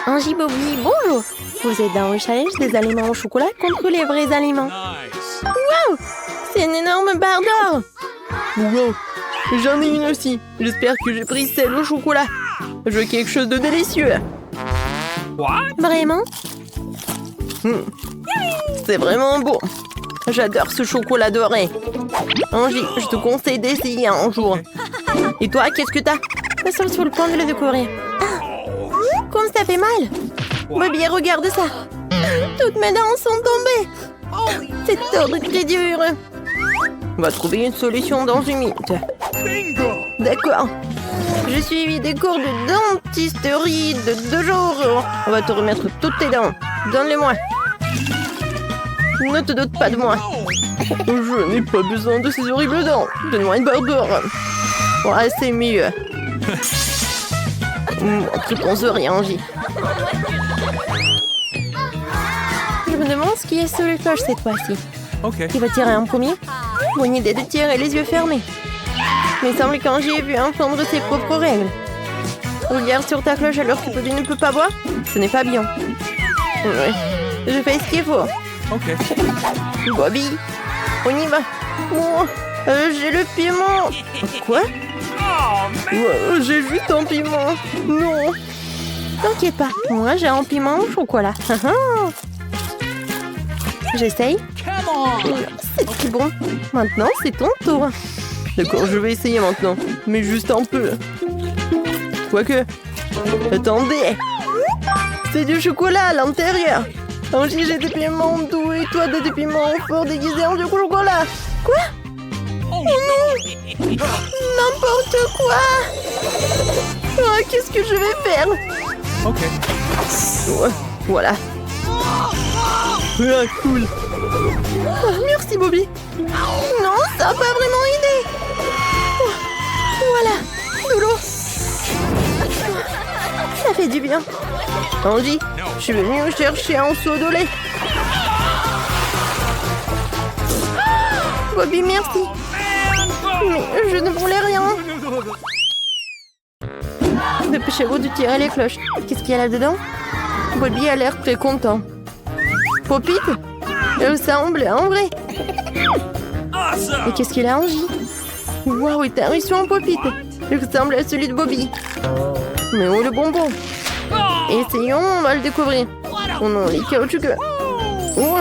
Angie Bobby, bonjour. Vous êtes dans le challenge des aliments au chocolat contre les vrais aliments. Wow! C'est une énorme barre d'or. Wow! J'en ai une aussi. J'espère que j'ai pris celle au chocolat. Je veux quelque chose de délicieux. Vraiment? C'est vraiment bon. J'adore ce chocolat doré. Angie, je te conseille d'essayer un jour. Et toi, qu'est-ce que t'as? Je suis sur le point de le découvrir. Ah! Comme ça fait mal. Bobby, regarde ça. Toutes mes dents sont tombées. C'est tordre très dur. On va trouver une solution dans une minute. D'accord. J'ai suivi des cours de dentisterie de 2 jours. On va te remettre toutes tes dents. Donne-les-moi. Ne te doute pas de moi. Je n'ai pas besoin de ces horribles dents. Donne-moi une barre d'or. Ouais, c'est mieux. Tu penses rien, Angie. Je me demande ce qui est sur les cloches cette fois-ci. Ok. Qui va tirer en premier? Bonne idée de tirer les yeux fermés. Mais il semble qu'Angie ait pu enfreindre ses propres règles. Regarde sur ta cloche alors que Bobby ne peut pas boire. Ce n'est pas bien. Ouais. Je fais ce qu'il faut. Ok. Bobby, on y va. Oh, j'ai le piment. Quoi? Ouais, j'ai juste un piment. Non. T'inquiète pas, moi j'ai un piment au chocolat. J'essaye. C'est très bon. Maintenant, c'est ton tour. D'accord, je vais essayer maintenant. Mais juste un peu. Quoique. Attendez. C'est du chocolat à l'intérieur. Angie, j'ai des piments doux et toi des piments forts déguisés en du chocolat. Quoi? Oh non! N'importe quoi! Oh, qu'est-ce que je vais faire? Ok. Ouais, voilà. Ah, cool. Oh, merci, Bobby. Non, ça n'a pas vraiment aidé. Oh, voilà, de l'eau. Ça fait du bien. Angie, je suis venue chercher un seau de lait. Bobby, merci. Mais je ne voulais rien. Dépêchez-vous de tirer les cloches. Qu'est-ce qu'il y a là-dedans? Bobby a l'air très content. Popite? Elle semble en vrai. Et qu'est-ce qu'il a, Angie? Waouh, il t'a reçu un popite. Il ressemble à celui de Bobby. Mais où le bonbon? Essayons, on va le découvrir. Oh non, il est caoutchouteux. Oh.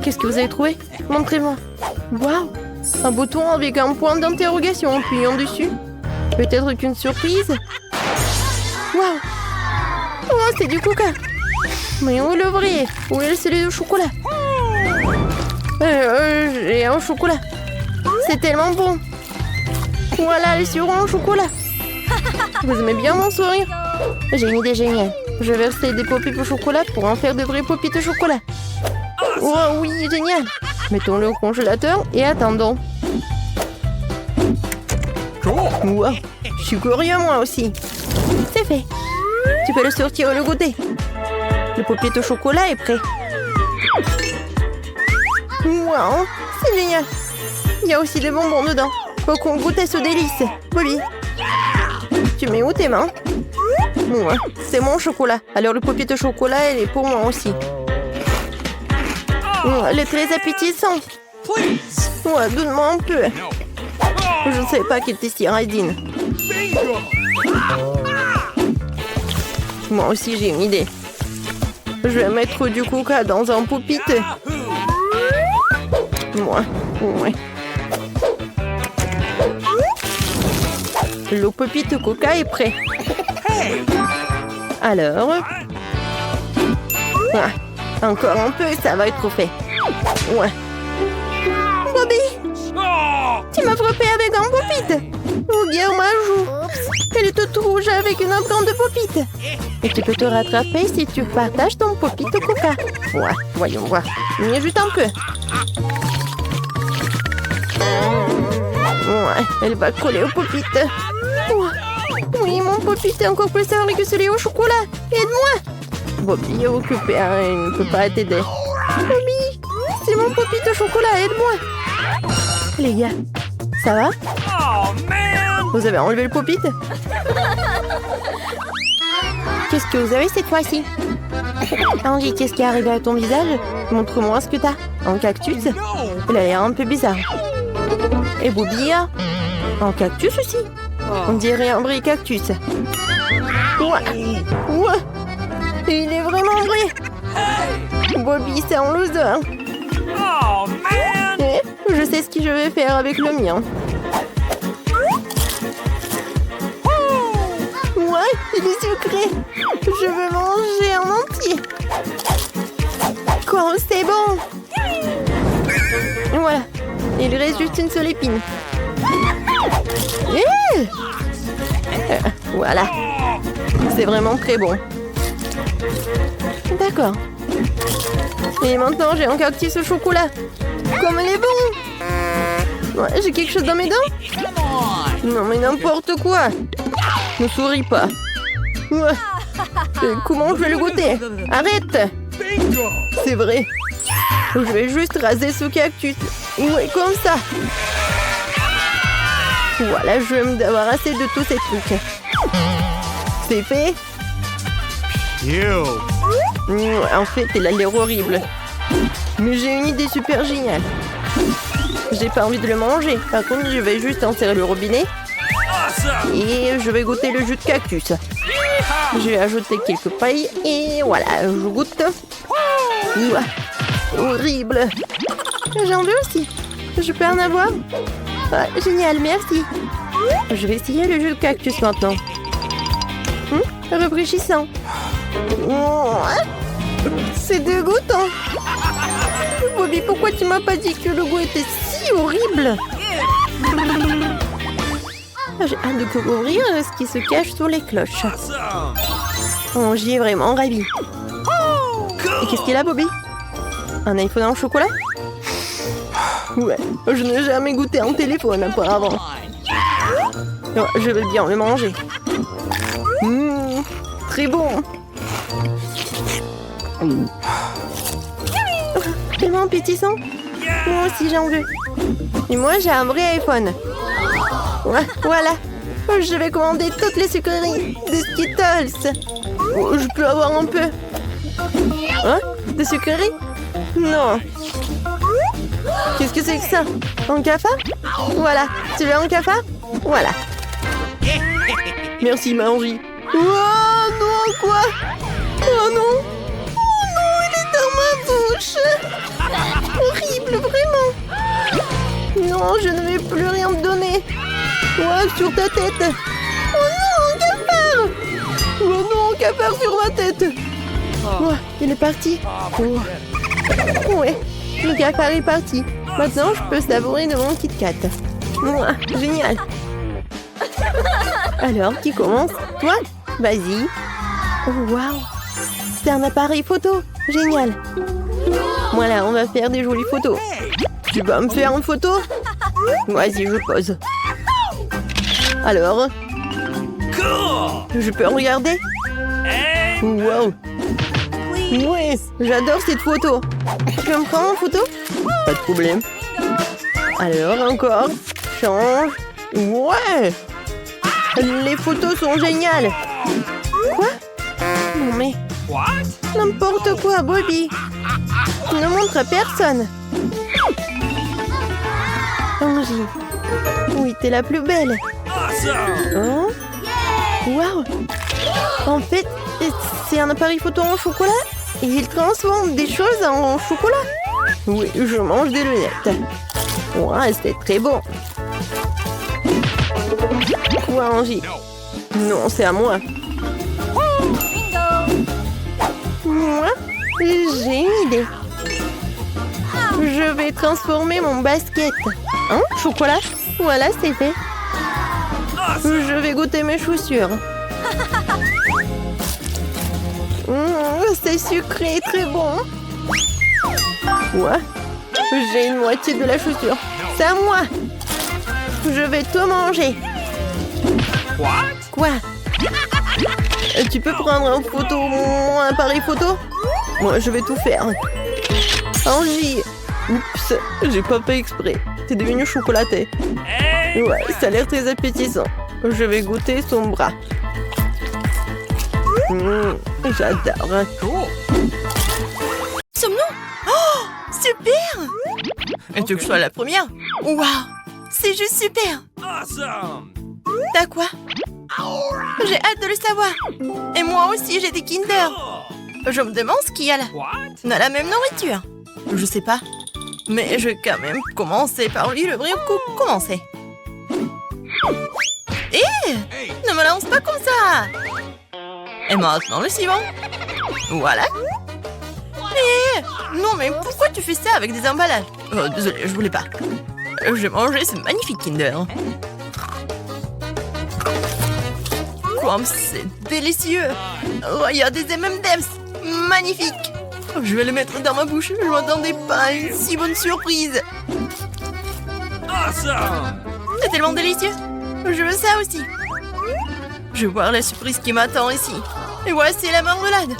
Qu'est-ce que vous avez trouvé? Montrez-moi. Waouh! Un bouton avec un point d'interrogation en appuyant dessus. Peut-être qu'une surprise? Waouh! Oh, c'est du coca! Mais où est le vrai? Où est celui au chocolat? J'ai un chocolat. C'est tellement bon. Voilà les surons au chocolat. Vous aimez bien mon sourire? J'ai une idée géniale. Je vais verser des pop-it au chocolat pour en faire de vrais pop-it au chocolat. Oh oui, génial. Mettons-le au congélateur et attendons. Wow, je suis curieux moi aussi. C'est fait. Tu peux le sortir et le goûter. Le pop-it au chocolat est prêt. Wow, c'est génial. Il y a aussi des bonbons dedans. Faut qu'on goûte à ce délice. Bobby, tu mets où tes mains? Ouais, c'est mon chocolat. Alors le pop-it au chocolat, elle est pour moi aussi. Elle est très appétissante. Ouais, donne-moi un peu. Je ne savais pas qu'il était si radine. Moi aussi, j'ai une idée. Je vais mettre du coca dans un pop-it. Ouais. Le pop-it coca est prêt. Alors... Ah, encore un peu, ça va être fait. Ouais. Bobby, tu m'as frappé avec un pop-it. Regarde ma joue. Elle est toute rouge avec une empreinte de pop-it. Et tu peux te rattraper si tu partages ton pop-it au coca. Ouais, voyons voir. Mais juste un peu. Ouais, elle va coller au pop-it. Oui, mon pop-it est encore plus salé que celui au chocolat. Aide-moi. Bobby est occupé, hein, il ne peut pas t'aider. Bobby, c'est mon pop-it au chocolat, aide-moi. Les gars, ça va? Vous avez enlevé le pop-it? Qu'est-ce que vous avez cette fois-ci? Angie, qu'est-ce qui est arrivé à ton visage? Montre-moi ce que t'as. Un cactus? Il a l'air un peu bizarre. Et Bobby? Un cactus aussi? On dirait un vrai cactus. Ouais. Ouais. Il est vraiment vrai. Bobby, c'est un loser. Et je sais ce que je vais faire avec le mien. Ouais, il est sucré. Je veux manger en entier. Quoi, c'est bon. Voilà. Il reste juste une seule épine. Voilà. C'est vraiment très bon. D'accord. Et maintenant, j'ai un cactus au chocolat. Comme il est bon. Ouais, j'ai quelque chose dans mes dents. Non, mais n'importe quoi. Ne souris pas. Ouais. Comment je vais le goûter? Arrête. C'est vrai. Je vais juste raser ce cactus. Ouais, comme ça. Voilà, je vais me débarrasser de tous ces trucs. C'est fait. En fait, il a l'air horrible. Mais j'ai une idée super géniale. J'ai pas envie de le manger. Par contre, je vais juste enserrer le robinet. Et je vais goûter le jus de cactus. Je vais ajouter quelques pailles. Et voilà, je goûte. Ouah, horrible. J'en veux aussi. Je peux en avoir? Ah, génial, merci. Je vais essayer le jus de cactus maintenant. Rafraîchissant. C'est dégoûtant. Bobby, pourquoi tu m'as pas dit que le goût était si horrible? J'ai hâte de découvrir ce qui se cache sous les cloches. Oh, j'y ai vraiment ravi. Et qu'est-ce qu'il a, Bobby? Un iPhone en chocolat? Ouais, je n'ai jamais goûté un téléphone auparavant. Oh, je vais bien le manger. Très bon. Tellement appétissant. Moi aussi j'en veux. Et moi j'ai un vrai iPhone. Ouais, voilà. Je vais commander toutes les sucreries des Skittles. Oh, je peux avoir un peu. Hein? Des sucreries? Non. Qu'est-ce que c'est que ça? Un cafard? Voilà. Tu veux un cafard? Voilà. Merci, Margie. Oh non, quoi? Oh non! Oh non, il est dans ma bouche! Horrible, vraiment! Non, je ne vais plus rien te donner. Ouais, sur ta tête. Oh non, un cafard! Oh non, un cafard sur ma tête. Ouais, il est parti. Oh. Ouais, le cafard est parti. Maintenant, je peux savourer de mon Kit Kat. Ouais, génial. Alors, qui commence? Toi? Vas-y. Oh, waouh! C'est un appareil photo. Génial. Voilà, on va faire des jolies photos. Tu vas me faire une photo? Vas-y, je pose. Alors? Je peux regarder? Waouh! Ouais, j'adore cette photo. Tu peux me prendre en photo? Pas de problème. Alors, encore. Change. Ouais! Les photos sont géniales. Quoi? Non mais... N'importe quoi, Bobby. Ne montre à personne. Angie. Oui, t'es la plus belle. Hein? Waouh! En fait, c'est un appareil photo en chocolat et il transforme des choses en chocolat. Oui, je mange des lunettes. Ouais, c'est très bon. Quoi, Angie? Non, c'est à moi. Moi, j'ai une idée. Je vais transformer mon basket en chocolat. Voilà, c'est fait. Je vais goûter mes chaussures. C'est sucré et très bon. Ouais, j'ai une moitié de la chaussure. C'est à moi. Je vais tout manger. Quoi? Tu peux prendre en photo mon appareil photo? Moi, je vais tout faire. Angie. Oups, j'ai pas fait exprès. T'es devenu chocolaté. Ouais, ça a l'air très appétissant. Je vais goûter son bras. J'adore. Sommes-nous? Oh, super! Et tu veux que je sois la première? Waouh, c'est juste super! T'as quoi? J'ai hâte de le savoir. Et moi aussi, j'ai des Kinder. Je me demande ce qu'il y a là. On a la même nourriture. Je sais pas. Mais je vais quand même commencer par lui le brio. Commencer. Ne me lance pas comme ça. Et maintenant le suivant. Voilà. Non mais pourquoi tu fais ça avec des emballages? Oh, désolé, je voulais pas. J'ai mangé ce magnifique Kinder. Comme c'est délicieux. Oh, il y a des M&M's. Magnifique. Je vais le mettre dans ma bouche. Je m'attendais pas à une si bonne surprise. C'est tellement délicieux. Je veux ça aussi. Je vais voir la surprise qui m'attend ici. Et voici la marmelade.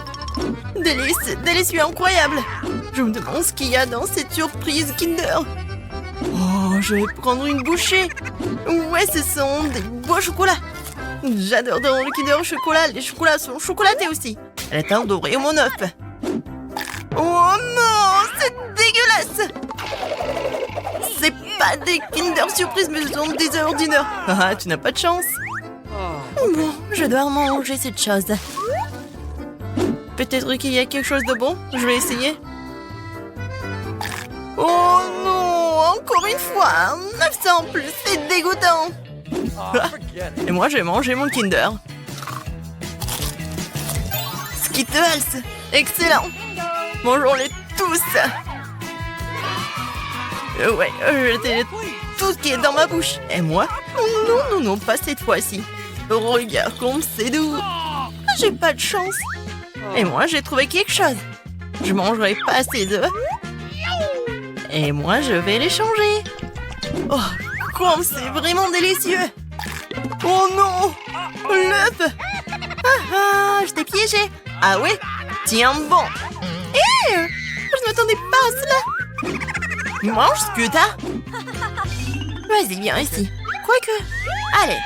Délicieux, incroyable. Je me demande ce qu'il y a dans cette surprise Kinder. Oh, je vais prendre une bouchée. Ouais, ce sont des beaux chocolats. J'adore dans le Kinder au chocolat. Les chocolats sont chocolatés aussi. Elle est en doré au mon œuf. Oh non, c'est dégueulasse. C'est pas des Kinder surprise, mais ce sont des œufs ordinaires. Ah, tu n'as pas de chance. Bon, je dois manger cette chose. Peut-être qu'il y a quelque chose de bon. Je vais essayer. Oh non, encore une fois. 900 en plus, c'est dégoûtant. Et moi, je vais manger mon Kinder. Skittles, excellent. Mangeons-les tous. Ouais, jetez tout ce qui est dans ma bouche. Et moi? Non, pas cette fois-ci. Regarde comme c'est doux. J'ai pas de chance. Et moi, j'ai trouvé quelque chose. Je mangerai pas ces œufs. Et moi, je vais les changer. Oh, comme c'est vraiment délicieux. Oh non, l'œuf. Je t'ai piégé. Ah ouais? Tiens bon. Je ne m'attendais pas à cela. Mange ce que t'as. Vas-y, viens ici. Quoique. Allez,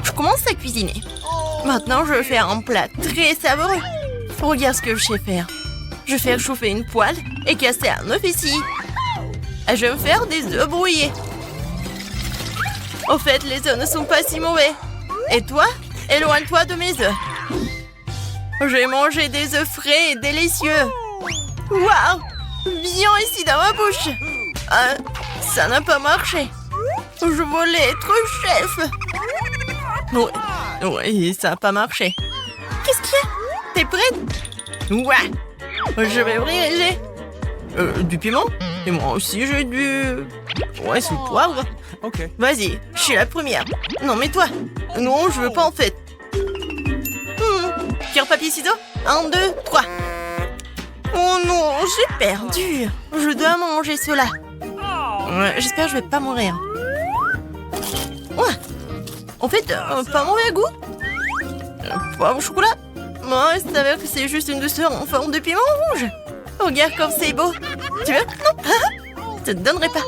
je commence à cuisiner. Maintenant, je vais faire un plat très savoureux. Regarde ce que je sais faire. Je vais faire chauffer une poêle et casser un œuf ici. Et je vais me faire des œufs brouillés. Au fait, les œufs ne sont pas si mauvais. Et toi, éloigne-toi de mes œufs. J'ai mangé des œufs frais et délicieux. Waouh! Viens ici dans ma bouche. Ça n'a pas marché. Je voulais être chef. Ouais, ça n'a pas marché. Qu'est-ce qu'il y a? T'es prête? Ouais. Je vais ouvrir les... du piment? Et moi aussi, j'ai du... Ouais, c'est le poivre. Ok. Vas-y, je suis la première. Non, mais toi. Non, je veux pas en fait. Pierre, papier, ciseaux. 1, 2, 3. Oh non, j'ai perdu. Je dois manger cela. J'espère que je vais pas mourir. Ouais. En fait, pas mauvais goût. Poivre au chocolat. Moi, il s'avère que c'est juste une douceur en forme de piment rouge. Regarde comme c'est beau. Tu veux? Non. Je te donnerai pas.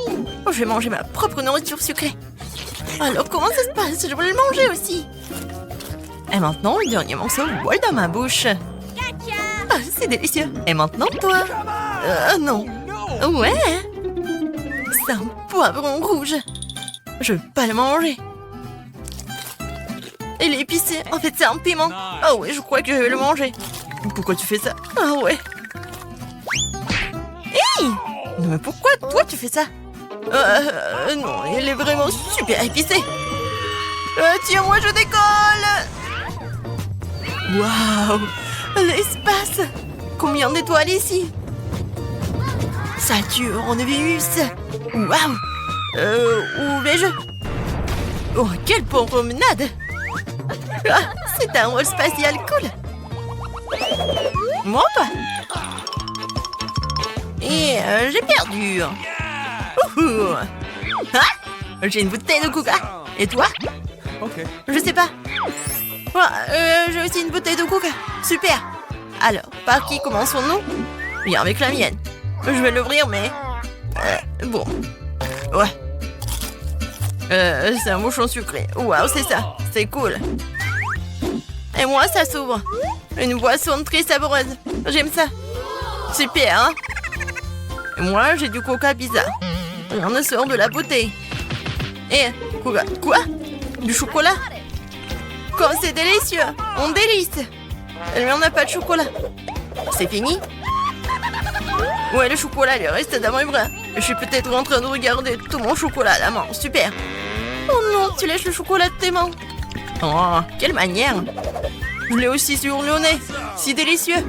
Je vais manger ma propre nourriture sucrée. Alors, comment ça se passe? Je voulais le manger aussi. Et maintenant, le dernier morceau vole dans ma bouche. C'est délicieux. Et maintenant, toi? Non. Ouais. C'est un poivron rouge. Je veux pas le manger. Il est épicé. En fait, c'est un piment. Ah ouais, je crois que je vais le manger. Pourquoi tu fais ça? Ah ouais. Hey! Mais pourquoi toi tu fais ça? Non, il est vraiment super épicé. Tiens, moi je décolle. Waouh! L'espace! Combien d'étoiles ici? Saturne, Vénus! Waouh! Où vais-je? Oh, quelle bonne promenade! C'est un vol spatial cool! Moi, toi? Et j'ai perdu! J'ai une bouteille de coca! Et toi? Ok. Je sais pas. J'ai aussi une bouteille de coca. Super. Alors, par qui commençons-nous? Viens avec la mienne. Je vais l'ouvrir, mais... bon. Ouais. C'est un bouchon sucré. Waouh, c'est ça. C'est cool. Et moi, ça s'ouvre. Une boisson très savoureuse. J'aime ça. Super, hein? Et moi, j'ai du coca bizarre. Rien ne sort de la bouteille. Et coca... Quoi? Du chocolat? Comme c'est délicieux. On délice. Mais on n'a pas de chocolat. C'est fini? Ouais, le chocolat, il reste dans mes bras. Je suis peut-être en train de regarder tout mon chocolat à la main. Super. Oh non, tu lèches le chocolat de tes mains. Oh, quelle manière. Je l'ai aussi sur le nez. Si délicieux.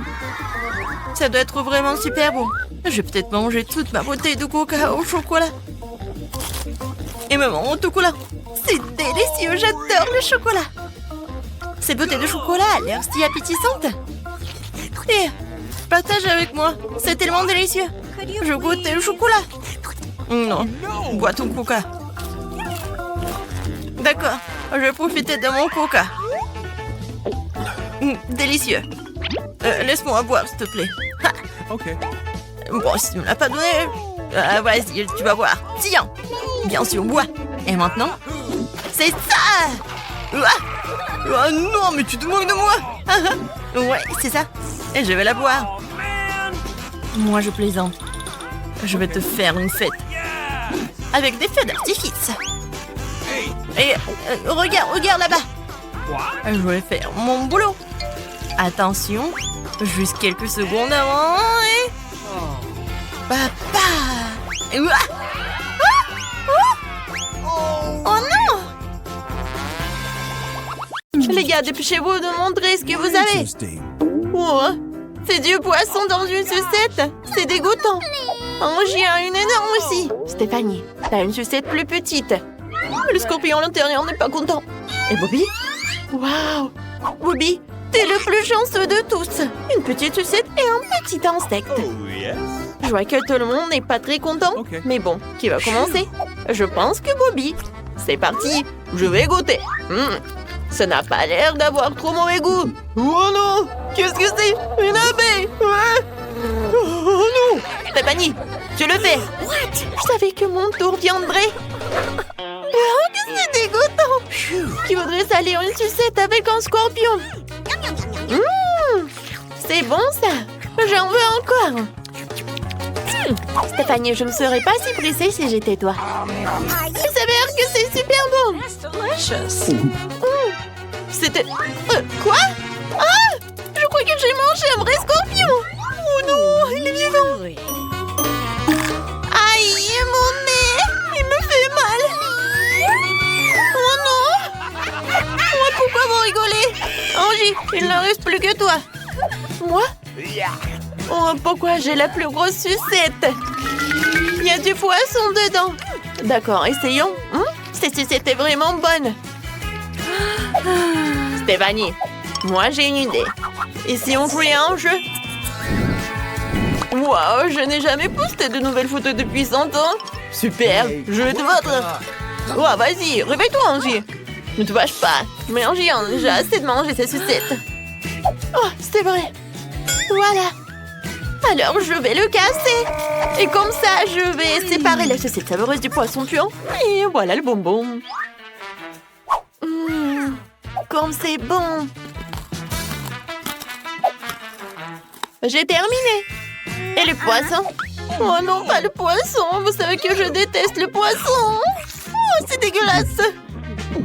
Ça doit être vraiment super bon. Je vais peut-être manger toute ma bouteille de coca au chocolat. Et maman, au chocolat. C'est délicieux, j'adore le chocolat. Cette bouteille de chocolat a l'air si appétissante. Et partage avec moi, c'est tellement délicieux. Je goûte le chocolat. Non, bois ton coca. D'accord, je vais profiter de mon coca. Délicieux. Laisse-moi boire, s'il te plaît. Ha. Ok. Bon, si tu ne me l'as pas donné, vas-y, tu vas boire. Tiens, bien sûr, bois. Et maintenant, c'est ça. Ah non, mais tu te moques de moi. Ouais, c'est ça. Et je vais la boire. Moi, je plaisante. Je vais te faire une fête. Avec des feux d'artifice. Et regarde là-bas. Je vais faire mon boulot. Attention, juste quelques secondes avant et... Papa. Oh non. Les gars, dépêchez-vous de montrer ce que vous avez. Oh, c'est du poisson dans une sucette. C'est dégoûtant. Angie a une énorme aussi. Stéphanie, t'as une sucette plus petite. Le scorpion à l'intérieur n'est pas content. Et Bobby? Waouh! Bobby, t'es le plus chanceux de tous. Une petite sucette et un petit insecte. Je vois que tout le monde n'est pas très content. Ok. Mais bon, qui va commencer? Je pense que Bobby. C'est parti, je vais goûter. Ça n'a pas l'air d'avoir trop mauvais goût. Oh non! Qu'est-ce que c'est? Une abeille! Ouais. Oh non! Stéphanie, tu le fais! Je savais que mon tour viendrait. Oh, que c'est dégoûtant! Qui voudrait salir une sucette avec un scorpion? C'est bon ça! J'en veux encore! Stéphanie, je ne serais pas si pressée si j'étais toi. Il s'avère que c'est super bon! C'était... quoi? Ah! Je crois que j'ai mangé un vrai scorpion! Oh non, il est vivant! Aïe, mon nez! Il me fait mal! Oh non! Oh, pourquoi vous rigolez? Angie, il ne reste plus que toi! Moi? Oh, pourquoi j'ai la plus grosse sucette? Il y a du poisson dedans! D'accord, essayons. Cette sucette est vraiment bonne! Stéphanie, moi j'ai une idée. Et si on jouait à un jeu? Wow, je n'ai jamais posté de nouvelles photos depuis 100 ans. Super, je vais te battre. Oh, vas-y, réveille-toi, Angie. Ne te fâche pas. Mais Angie en a déjà assez de manger sa sucette. Oh, c'est vrai. Voilà. Alors, je vais le casser. Et comme ça, je vais séparer la sucette savoureuse du poisson puant. Et voilà le bonbon. Comme c'est bon. J'ai terminé. Et le poisson? Oh non, pas le poisson. Vous savez que je déteste le poisson. Oh, c'est dégueulasse.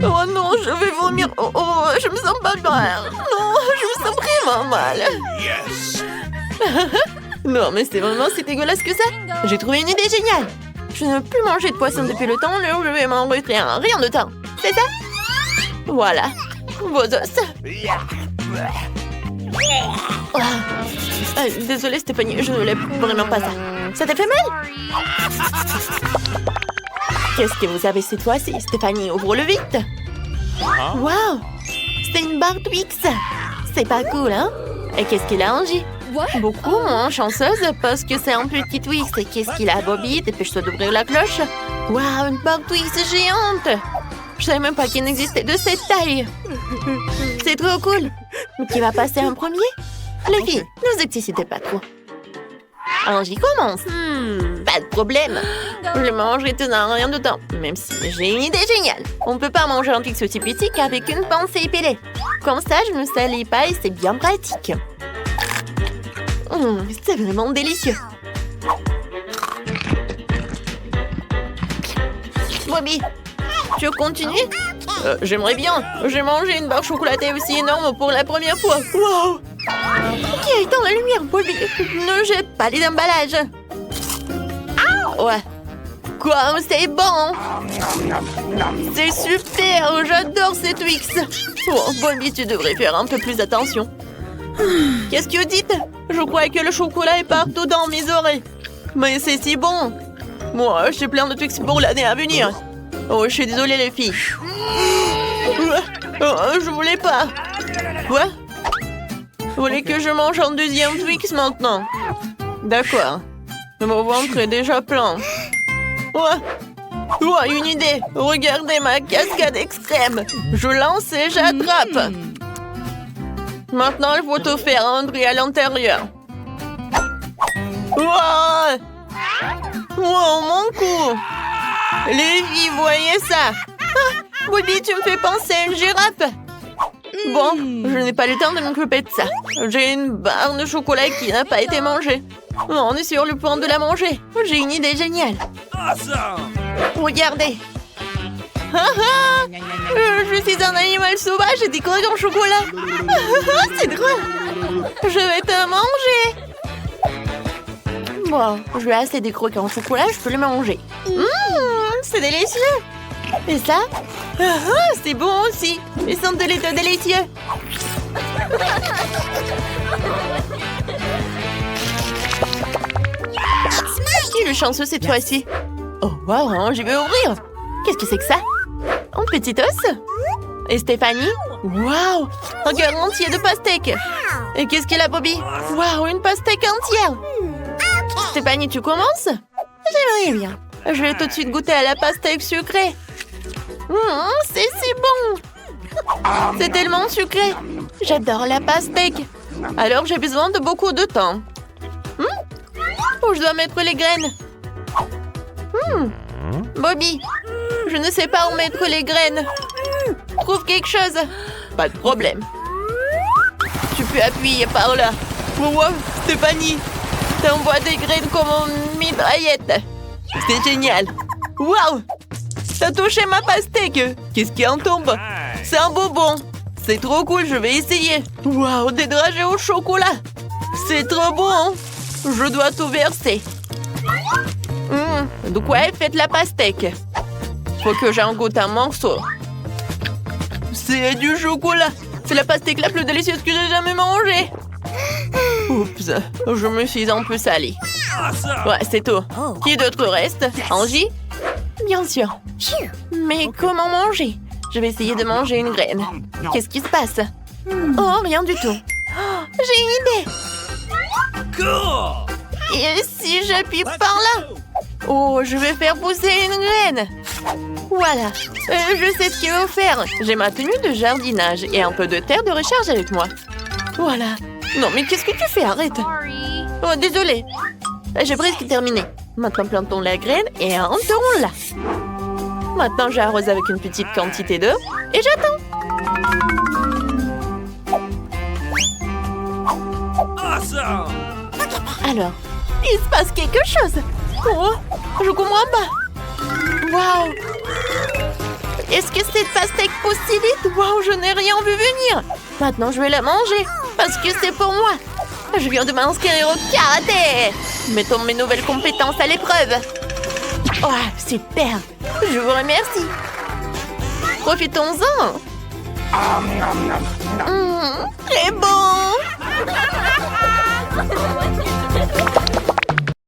Oh non, je vais vomir. Oh, je me sens pas bien. Non, je me sens vraiment mal. Non, mais c'est vraiment si dégueulasse que ça. J'ai trouvé une idée géniale. Je ne veux plus manger de poisson depuis le temps, alors je vais m'en retirer un rien de temps. C'est ça? Voilà. Vos os. Oh. Désolée Stéphanie, je ne voulais vraiment pas ça. Ça t'a fait mal? Qu'est-ce que vous avez cette fois-ci, Stéphanie? Ouvre-le vite. Waouh! C'est une barre Twix. C'est pas cool, hein? Et qu'est-ce qu'il a, Angie? Beaucoup moins chanceuse parce que c'est un petit Twix. Et qu'est-ce qu'il a, Bobby? Dépêche-toi d'ouvrir la cloche. Waouh, une barre Twix géante! Je savais même pas qu'il n'existait de cette taille. C'est trop cool. Qui va passer en premier? Les filles, ne vous excitez pas trop. Angie commence. Pas Pas de problème. Je mangerai tout dans rien de temps. Même si j'ai une idée géniale. On peut pas manger un Twix aussi petit qu'avec une pensée épilée. Comme ça, je ne salis pas et c'est bien pratique. C'est vraiment délicieux. Bobby, tu continues? J'aimerais bien. J'ai mangé une barre chocolatée aussi énorme pour la première fois. Wow! Qui a éteint la lumière, Bobby? Ne jette pas les emballages. Ouais. Quoi? C'est bon! C'est super! J'adore ces Twix! Oh, Bobby, tu devrais faire un peu plus attention. Qu'est-ce que vous dites? Je crois que le chocolat est partout dans mes oreilles. Mais c'est si bon! Moi, j'ai plein de Twix pour l'année à venir. Oh, je suis désolée, les filles. Je voulais pas. Quoi? Vous voulez que je mange un deuxième Twix maintenant? D'accord. Mon ventre est déjà plein. Une idée. Regardez ma cascade extrême. Je lance et j'attrape. Maintenant, il faut tout faire entrer à l'intérieur. Wow, mon cou! Les filles, voyez ça! Bobby, tu me fais penser à une girafe! Bon, je n'ai pas le temps de m'occuper de ça. J'ai une barre de chocolat qui n'a pas été mangée. On est sur le point de la manger. J'ai une idée géniale. Regardez! Je suis un animal sauvage et des croquants en chocolat. C'est drôle! Je vais te manger! Bon, je vais assez des croquants en chocolat, je peux les manger. C'est délicieux! Et ça? C'est bon aussi! Ils sont délicieux! Qui est le chanceux cette fois-ci? Oh, wow, je vais ouvrir! Qu'est-ce que c'est que ça? Un petit os? Et Stéphanie? Waouh! Un cœur entier de pastèque! Et qu'est-ce qu'elle a, Bobby? Waouh, une pastèque entière! Stéphanie, tu commences? J'aimerais bien. Je vais tout de suite goûter à la pastèque sucrée. C'est si bon! C'est tellement sucré! J'adore la pastèque! Alors j'ai besoin de beaucoup de temps. Où je dois mettre les graines? Bobby, je ne sais pas où mettre les graines. Trouve quelque chose. Pas de problème. Tu peux appuyer par là. Wow, Stéphanie, t'envoies des graines comme une mitraillette. C'est génial. Wow, t'as touché ma pastèque. Qu'est-ce qui en tombe? C'est un bonbon. C'est trop cool, je vais essayer. Wow, des dragées au chocolat. C'est trop bon. Je dois tout verser. De quoi est faite la pastèque? Faut que j'en goûte un morceau. C'est du chocolat. C'est la pastèque la plus délicieuse que j'ai jamais mangée. Oups, je me suis un peu salée. Ouais, c'est tout. Qui d'autre reste? Angie? Bien sûr. Mais comment manger? Je vais essayer de manger une graine. Qu'est-ce qui se passe? Oh, rien du tout. J'ai une idée. Et si j'appuie par là? Oh, je vais faire pousser une graine. Voilà, je sais ce qu'il faut faire. J'ai ma tenue de jardinage et un peu de terre de recharge avec moi. Voilà. Non, mais qu'est-ce que tu fais? Arrête. Oh, désolée. J'ai presque terminé. Maintenant, plantons la graine et enterrons-la. Maintenant, j'arrose avec une petite quantité d'eau et j'attends. Alors, il se passe quelque chose. Oh, je comprends pas. Waouh! Est-ce que cette pastèque pousse si vite? Waouh, je n'ai rien vu venir. Maintenant, je vais la manger parce que c'est pour moi. Je viens de m'inscrire au karaté. Mettons mes nouvelles compétences à l'épreuve. Oh, super. Je vous remercie. Profitons-en.